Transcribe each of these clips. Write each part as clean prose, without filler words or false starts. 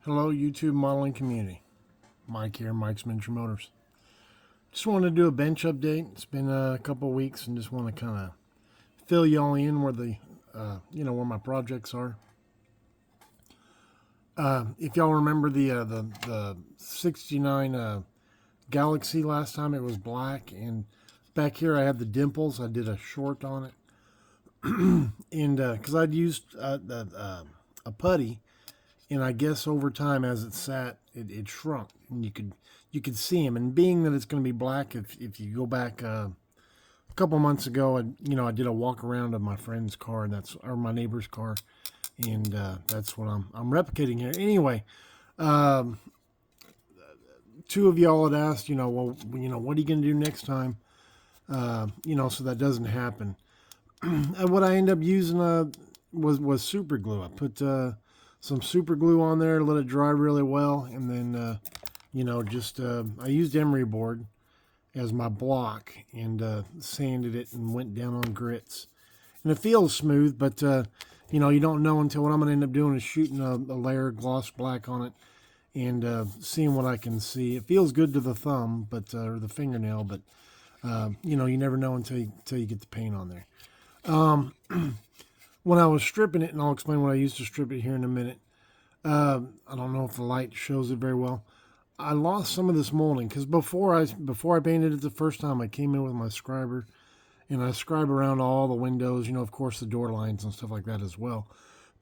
Hello, YouTube modeling community. Mike here, Mike's Miniature Motors. Just wanted to do a bench update. It's been a couple weeks, and just want to kind of fill y'all in where the, where my projects are. If y'all remember the '69 Galaxie last time, it was black, and back here I have the dimples. I did a short on it, and because I'd used a putty. And I guess over time, as it sat, it shrunk, and you could see him. And being that it's going to be black, if you go back a couple months ago, I did a walk around of my friend's car, and or my neighbor's car, and that's what I'm replicating here. Anyway, two of y'all had asked, well, what are you going to do next time, so that doesn't happen. And what I ended up using was super glue. I put some super glue on there, let it dry really well, and then I used emery board as my block and sanded it and went down on grits. And it feels smooth, but you don't know until what I'm going to end up doing is shooting a layer of gloss black on it and seeing what I can see. It feels good to the thumb, but or the fingernail, but you never know until you get the paint on there. When I was stripping it, and I'll explain what I used to strip it here in a minute. I don't know if the light shows it very well. I lost some of this molding because before I painted it the first time, I came in with my scriber, and I scribe around all the windows. Of course, the door lines and stuff like that as well.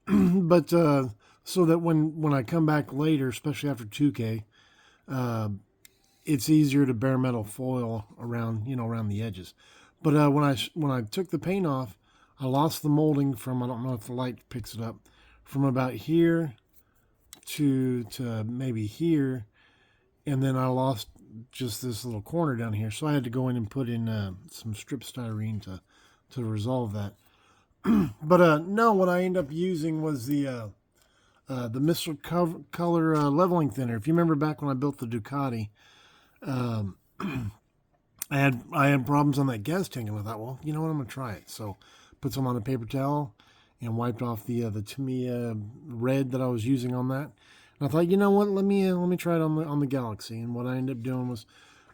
But so that when I come back later, especially after 2K, it's easier to bare metal foil around around the edges. But when I took the paint off, I lost the molding from, I don't know if the light picks it up, from about here to maybe here, and then I lost just this little corner down here. So I had to go in and put in some strip styrene to resolve that. But no, what I ended up using was the Mr. Color leveling thinner. If you remember back when I built the Ducati, I had problems on that gas tank, and I thought, well, you know what, I'm gonna try it. So put some on a paper towel and wiped off the Tamiya red that I was using on that. And I thought, you know what, let me try it on the Galaxie. And what I ended up doing was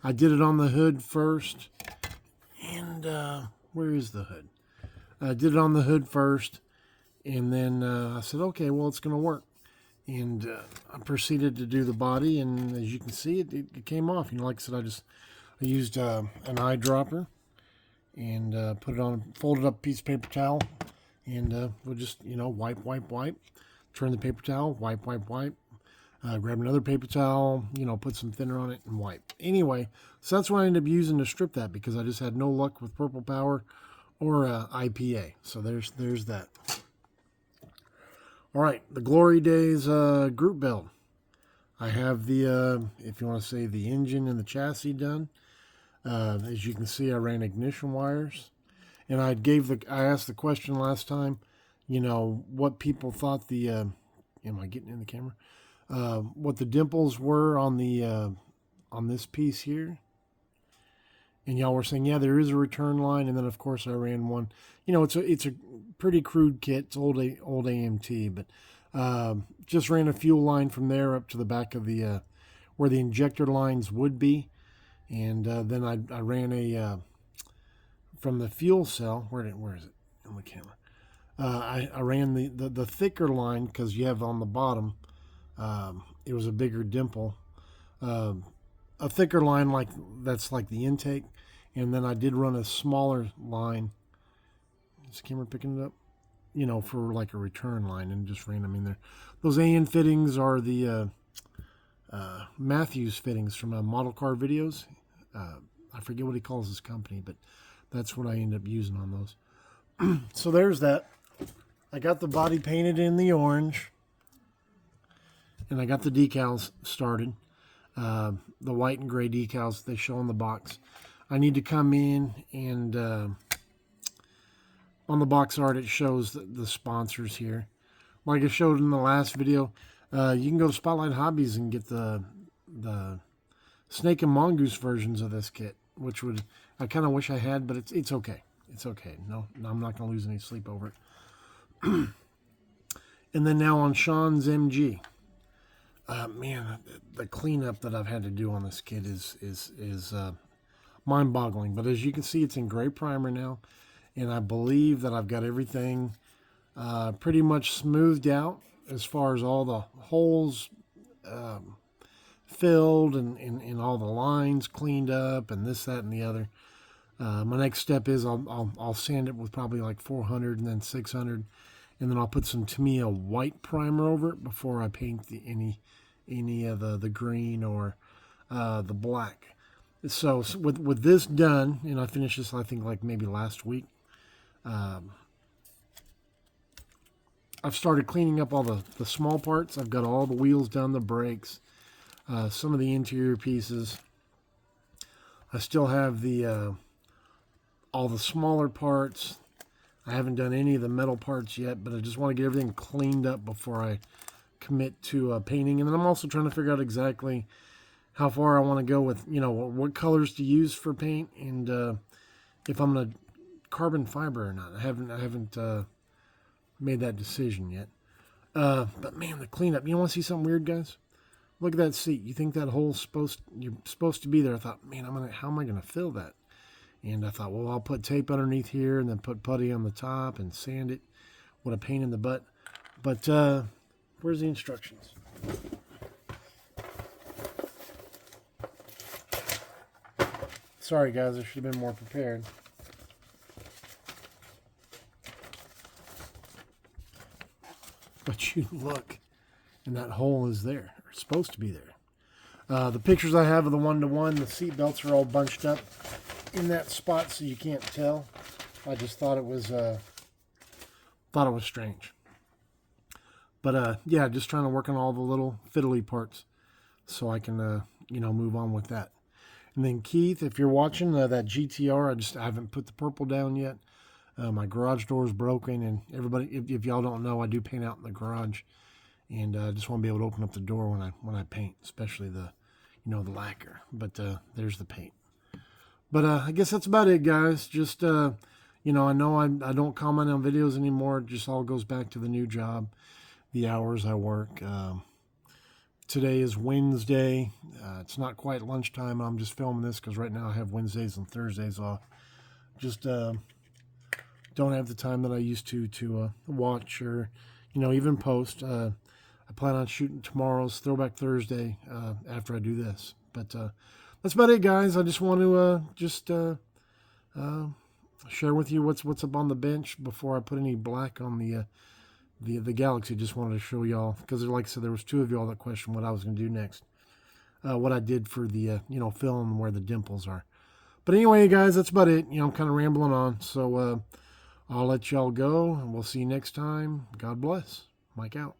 I did it on the hood first. And where is the hood? I did it on the hood first, and then I said, okay, well, it's going to work. And I proceeded to do the body, and as you can see, it came off. Like I said, I used an eyedropper and put it on a folded up piece of paper towel, and we'll just wipe, turn the paper towel, wipe, grab another paper towel, put some thinner on it and wipe. Anyway, so that's what I ended up using to strip that, because I just had no luck with Purple Power or IPA. So there's that. All right, the Glory Days group build. I have the if you want to say the engine and the chassis done. As you can see, I ran ignition wires, and I asked the question last time, what people thought the am I getting in the camera? What the dimples were on the on this piece here, and y'all were saying, yeah, there is a return line, and then of course I ran one. It's a pretty crude kit. It's old AMT, but just ran a fuel line from there up to the back of the where the injector lines would be. And then I ran a, from the fuel cell, where is it on the camera? I ran the thicker line, because you have on the bottom, it was a bigger dimple, a thicker line that's like the intake. And then I did run a smaller line. Is the camera picking it up? For like a return line, and just ran them in there. Those AN fittings are the Matthews fittings from model car videos. I forget what he calls his company, but that's what I end up using on those. So there's that. I got the body painted in the orange, and I got the decals started. The white and gray decals they show on the box. I need to come in and on the box art it shows the sponsors here. Like I showed in the last video, you can go to Spotlight Hobbies and get the Snake and Mongoose versions of this kit, which I kind of wish I had, but it's okay. It's okay. No, I'm not going to lose any sleep over it. And then now on Sean's MG. Man, the cleanup that I've had to do on this kit is mind-boggling. But as you can see, it's in gray primer now, and I believe that I've got everything pretty much smoothed out as far as all the holes filled and all the lines cleaned up and this, that, and the other. My next step is I'll sand it with probably like 400 and then 600, and then I'll put some Tamiya white primer over it before I paint any of the green or the black. So with this done, and I finished this I think like maybe last week. I've started cleaning up all the small parts. I've got all the wheels done, the brakes, some of the interior pieces. I still have the all the smaller parts. I haven't done any of the metal parts yet, but I just want to get everything cleaned up before I commit to painting. And then I'm also trying to figure out exactly how far I want to go with, what colors to use for paint, and if I'm going to carbon fiber or not. I haven't made that decision yet. But man, the cleanup. You want to see something weird, guys? Look at that seat. You think that hole's you're supposed to be there? I thought, man, how am I going to fill that? And I thought, well, I'll put tape underneath here and then put putty on the top and sand it. What a pain in the butt. But where's the instructions? Sorry, guys. I should have been more prepared. But you look, and that hole is there. It's supposed to be there. The pictures I have of the one-to-one, the seat belts are all bunched up in that spot, so you can't tell. I just thought it was strange. But yeah, just trying to work on all the little fiddly parts so I can move on with that. And then Keith, if you're watching that GTR, I haven't put the purple down yet. My garage door is broken, and everybody, if y'all don't know, I do paint out in the garage, and I just want to be able to open up the door when I paint, especially the lacquer. But there's the paint. But I guess that's about it, guys. Just I know I don't comment on videos anymore. It just all goes back to the new job, the hours I work. Today is Wednesday. It's not quite lunchtime. I'm just filming this because right now I have Wednesdays and Thursdays off. Just don't have the time that I used to watch or even post. I plan on shooting tomorrow's Throwback Thursday after I do this. But that's about it, guys. I just want to share with you what's up on the bench before I put any black on the Galaxie. Just wanted to show y'all, because like I said, there was two of y'all that questioned what I was going to do next. What I did for the film where the dimples are. But anyway, guys, that's about it. I'm kind of rambling on, so I'll let y'all go, and we'll see you next time. God bless. Mike out.